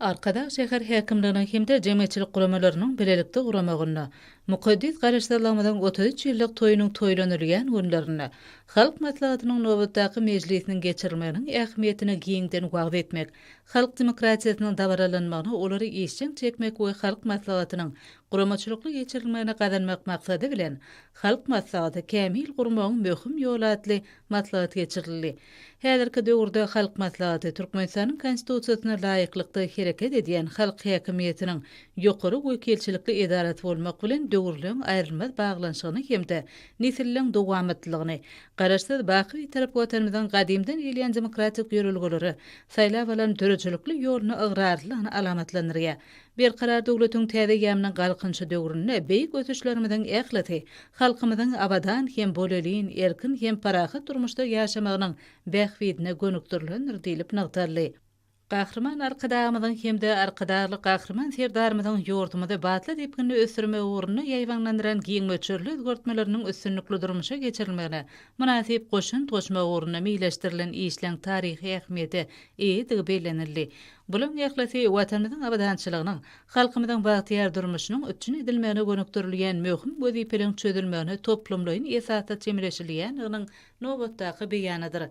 Arkada şäher häkimliginiň hemde jemgyýetçilik guramalarynyň bilelikde guramagyna, mukaddis garaşdyrlamadan 33 ýyllyk toýunyň toýlanylýan günlerini, halk maslahatynyň nowatdaky mejlisiniň geçirilmeginiň ähmiýetini giňden wagt etmek, halk demokratiýasynyň dabaralanmagyna olary işçiň çekmek we halk maslahatynyň guramaçylykly geçirilmegine gadanmak maksady bilen halk maslahaty kämil gurmagyň möhüm ýoly atly maslahat geçirildi. Häzirki döwürde halk maslahaty Türkmenistanyň konstitusiýasyna laýyklykda hereket edýän halk häkimiýetiniň ýokary wekilçilikli edaret bolmak bilen döwürlüň aýrylmaz baglanşygyny hemde nesilleň dowamytlygyny, garaşsyz baky tarap watanymyzyň gadymdan gelýän demokratik ýörelgeleri saýlap alan dörejilikli ýoluny agrarlygyny alamatlandyrýar. Bir karar döwletiň täze ýamynyň galkynçy döwründe beýik ötüşlerimizden ähleti, halkymyzyň abadan hem bolelin, erkin hem parahat durmuşda ýaşamagynyň bähwidine gönükdirilendir diýilip nagdarly. Gahrman arkadağımızın hemde arkadarlı gahrman serdarımızın ýurdumyzy batly depkini ösürme uğruna ýaýwanlandyran giňmeçörli özgörtmeleriniň üstünlikli durmuşa geçirilmegine münasip goşun toşma uğruna meýleşdirilen işleň taryhy ähmiýeti eýdigi bellenildi. Bulan ýaklasy watanymyzyň abadançylygynyň, halkymyzyň bagtyar durmuşynyň üçin edilmegine gönükdirilýän möhüm wezipeleň çözülmegine toplumlaryň esasy çemreşilýän nowatdaky beýanadyr.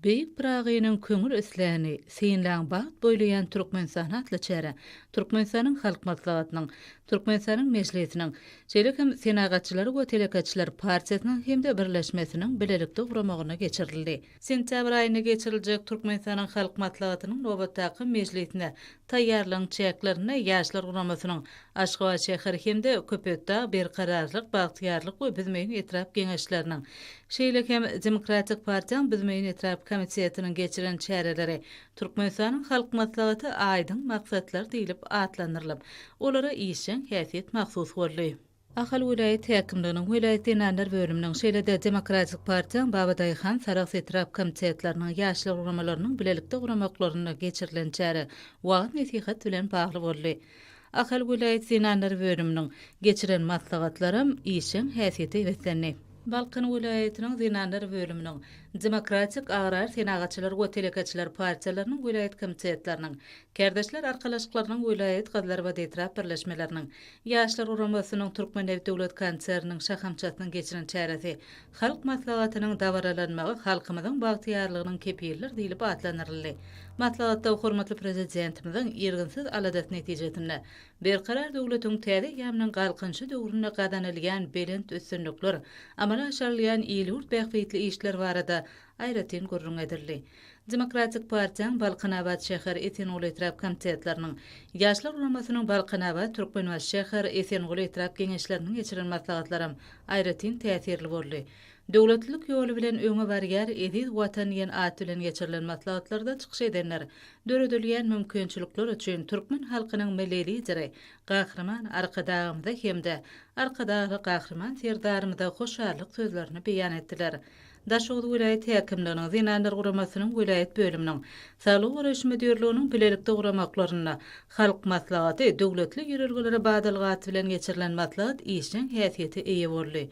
Beýik Pragynyň köňül ösläni, seýinläň baht boýlayan Türkmenistan atly çäre, Türkmenistanyň halk maslahatynyň, Türkmenistanyň mejlisiniň, şeýlekem senagatçylary we telekatçylar partiýasynyň hemde birleşmesiniň bilelikde guramagyna geçirildi. Sentýabr aýyna geçiriljek Türkmenistanyň halk maslahatynyň nowatdaky mejlisine taýýarlygyň çäklerini ýaşlar guramasynyň Aşgabat şäheri hemde köpetde bir kararlyk, bagtyarlyk we bizmeýin etrap geňeşleriniň, şeýlekem Demokratik Partiýanyň bizmeýin etrap komisiýasynyň geçiren çäreleri Türkmenistanyň halk maslahaty aýdyn maksatlar diýilip atlandyrylyp, olara işin häsiýet mahsus boldy. Ahal vilayet häkimliginiň vilayet dinanlar bölüminiň şeýlede Demokratik Partiýanyň Babadaýhan Sarax etrap komisiýetleriniň ýaşlar guramalarynyň bilelikde guramaklaryna geçirilen çäre wagt nesihat bilen bagly boldy. Ahal vilayet dinanlar bölüminiň geçiren maslahatlarym işin häsiýeti wetlenni. Balkın vilayetiniň dinanlar bölüminiň Demokratik Agrar Senagatçylar we Telekatçylar partiýalarynyň vilayet komisiýetleriniň, Kerdeşler arkalaşyklarynyň vilayet gadlar we etrap birleşmeleriniň, ýaşlar uramasynyň Türkmenler döwlet konserniň şahamçatynyň geçiren çäresi, halk maslahatynyň dabaralanmagy halkymyzyň bagtyarlygynyň kepilleri diýilip atlanyrly. Maslahatda hormatly prezidentimiziň ýerginsiz aladat netijesinde berkarar döwletiň täze ýamynyň galkynçy döwrüne gadanylýan belent üstünlikler, amala aşarlayan ýylyurt bähwitli işler barada aýratyn gurrun edildi. Demokratik Partiýanyň Balkanabad şäher Esenol etrap komisiýetleriniň, ýaşlar uramasynyň Balkanabad Türkmenbaş şäher Esenol etrap geňeşleriniň geçiren maslahatlarym aýratyn täsirli boldy. Döwletlik ýoly bilen öňe barýar ediz watan ýen at bilen geçirilen maslahatlarda çykyş edenler, döredilýän mümkinçilikler üçin türkmen halkynyň meleli ijry, gahrman arkadağymyza hemde arkadagy gahrman serdarymyza hoşarlyk sözlerini beýan etdiler. Daşoğlu vilayet häkimliginiň dinanlar guramasynyň vilayet bölüminiň saglyk garaş müdürliginiň bilelikde guramaklaryna halk maslahaty döwletli ýerelgelere badalgat bilen geçirilen maslahat işiň häsiýeti eýe boldy.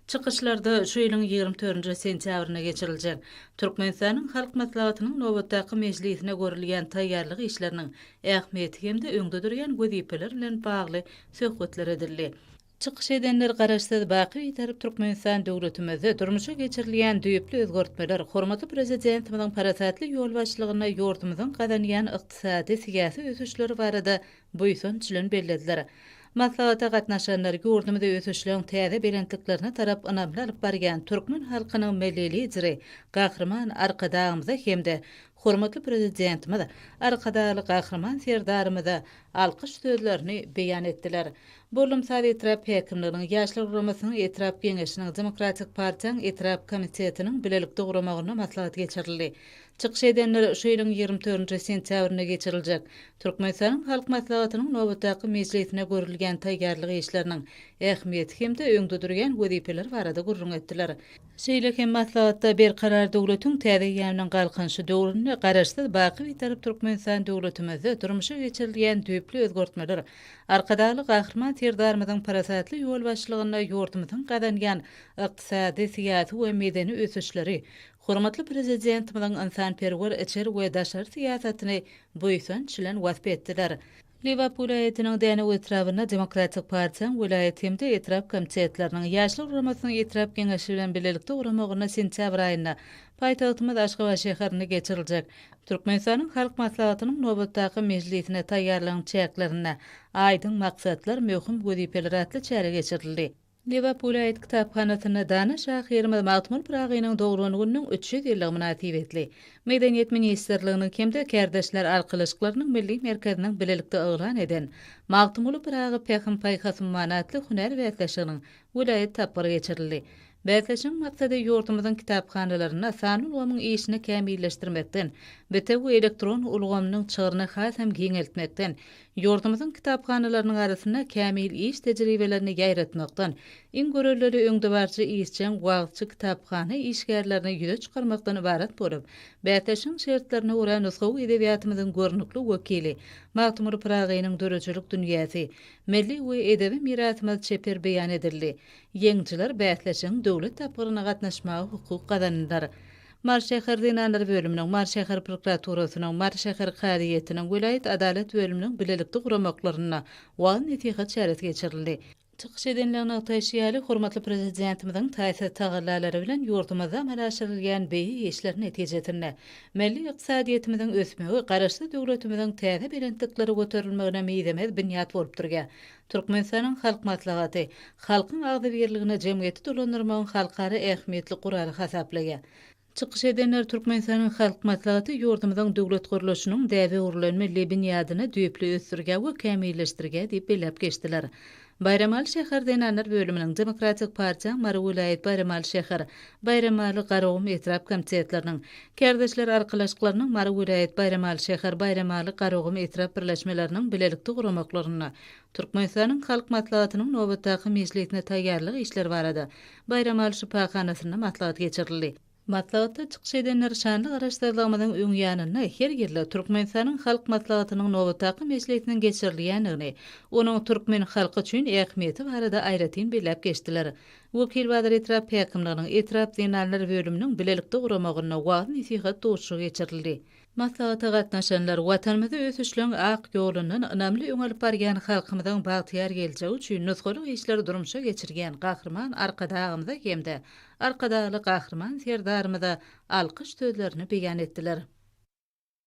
Çykyşlarda şu ýylyň 24 sentýabryna geçiriljek Türkmenistanyň halk maslahatynyň nowatdaky mejlisine görilýän taýýarlyk işleriniň ähmiýeti hemde öňde durýan wezipeler bilen bagly söhbetler edildi. Çykyş edenler garaşsyz baky tarap Türkmenistan döwletimizde durmuşa geçirilýän düýüpli özgörtmeler, hormatly prezidentimiziň parasatly ýol başlygyna ýurdumyzyň gadanýan ykdysady siýasy ösüşleri barada buýsun çylen bellediler. Maslahata gatnaşanlar ýurdumyzda ösüşleň täze belentliklerine tarap ynamly alyp barýan türkmen halkynyň mellili ijry, gahrman arkadağymyza hemde hormatly prezidentimiz arkadaly gahrman serdarymyza alkyş sözlerini beýan etdiler. Bolum sady etrap häkimliginiň ýaşlar uramasynyň etrap geňeşiniň Demokratik Partiýanyň etrap komisiýetiniň bilelikde guramagyna maslahat geçirildi. Çykyş edenler şu ýylyň 24 sentýabryna geçiriljek Türkmenistanyň halk maslahatynyň nowatdaky mejlisine görilýän taýýarlyk işleriniň ähmiýeti hemde öňde durýan wezipeler barada gurrun etdiler. Şeýlekem maslahatda bir karar döwletiň täze ýamynyň galkynçy döwrüne garaşsyz baky tarap Türkmenistan döwletimizde durmuşa geçirilýän düýüpli özgörtmeler, arkadaly gahrman serdarymyzyň parasatly ýol başlygyna ýurdumyzyň gadanýan ykdysady, siýasy we medeni ösüşleri, Hormatly prezidentimiň insanperwer içer we daşary siýasatyny buýsan çilen wasp etdiler. Liverpool eýetiniň däne etrawyna Demokratik Partiýanyň vilayet hemde etrap komitetleriniň ýaşlyk uramasynyň etrap geňeşi bilen birlikde uramagyna sentýabr aýynda paýtagtymyz Aşgabat şäherine geçiriljek. Türkmenistanyň halk maslahatynyň nobatdaky mejlisine taýýarlanan çäklerine aýdyň maksatlar, möhüm wezipler atly çäre geçirildi. Liverpool aýt kitapxanasyna Dana Şahyrmy Matmul Pragynyň dogrunynyň 300 ýyllygy münasibetli. Medeniýet ministrliginiň hemde kärdeşler arkalyşyklarynyň milli merkeziniň bilelikde öwran eden Matmul Pragy Pehim Paýhasy manatly huner wetleşiginiň vilayet tapyry geçirildi. Bätleşiň maksady ýurtymyzyň kitaphanalaryna sany ulgamyň işini kämilleşdirmekden, betew elektron ulgamynyň çygyryny has hem giňeltmekden, ýurtymyzyň kitaphanalarynyň arasyna kämil iş tejribelerini ýaýratmakdan, iň görelleri öňde barçy işçiň wagtçy kitaphana işgärlerini ýüze çykarmakdan ibarat bolup, bätleşiň şertlerine görä nusgaw edebiýatymyzyň görnükli wekili Matmul Pragynyň döreçilik dünýäsi, milli we edebi mirasymyz çeper beýan edildi. Ýeňçiler bätleşiň döwlet tapyryna gatnaşmagy hukuk gazandylar. Marşäher dinanlar bölüminiň, Marşäher prokuraturasynyň, Marşäher kadyýetiniň, Vilayet adalet bölüminiň bilelikde guramaklaryna wagyn etihat çäret geçirildi. Çykyş edenleriniň taýşýaly hormatly prezidentimiziň taýsir tagallalary bilen ýurtymyzda amallaşdyrylýan beýi işler netijesinde milli ykdysadyýetimiziň ösmegi, garaşly döwletimiziň täze berendikleri göterilmegine meýzemez binýat bolup durýar. Türkmenistanyň halk maslahaty, halkyň agdy birligine jemgyýeti dolandyrmagyň halkara ähmiýetli guraly hasaplanýar. Çykyş edenler Türkmenistanyň halk maslahaty ýurtymyzyň döwlet guruluşynyň däwe urulan milli binýadyny düýpli ösdürge we kämilleşdirge diýip belläp geçdiler. Bayramal şäher denanlar bölüminiň Demokratik Partiýa Mary vilayet Bayramal şäher, Bayramal garowum etrap komitetleriniň kärdeşler arkalyşyklarynyň Mary vilayet Bayramal şäher, Bayramal garowum etrap birleşmeleriniň bilelikde guramaklaryna Türkmenistanyň halk maslahatynyň nobatdaky mejlisine taýýarlyk işler barada Bayramal şupaxanasyna maslahat geçirildi. Maslahatda çykyş edenler şanly garaşdyrylmagyň öňýanyna her ýerde Türkmenistanyň halk maslahatynyň nobatdaky mejlisiniň geçirilýänini, onuň türkmen halky üçin ähmiýeti barada aýratyn belläp geçdiler. Wekil Badir etrap häkimliginiň etrap dinanlar bölüminiň bilelikde guramagyna wagyn nasihat duşugy geçirildi. Maslahata gatnaşanlar watanymyzy ösüşleň ak ýolundan önemli öň alyp barýan halkymyzyň bagtyar geljegi üçin nusgaly işler durmuşa geçirgen gahrman arkadagymyza hemde arkadaly gahrman serdarymyza alkyş sözlerini beýan etdiler.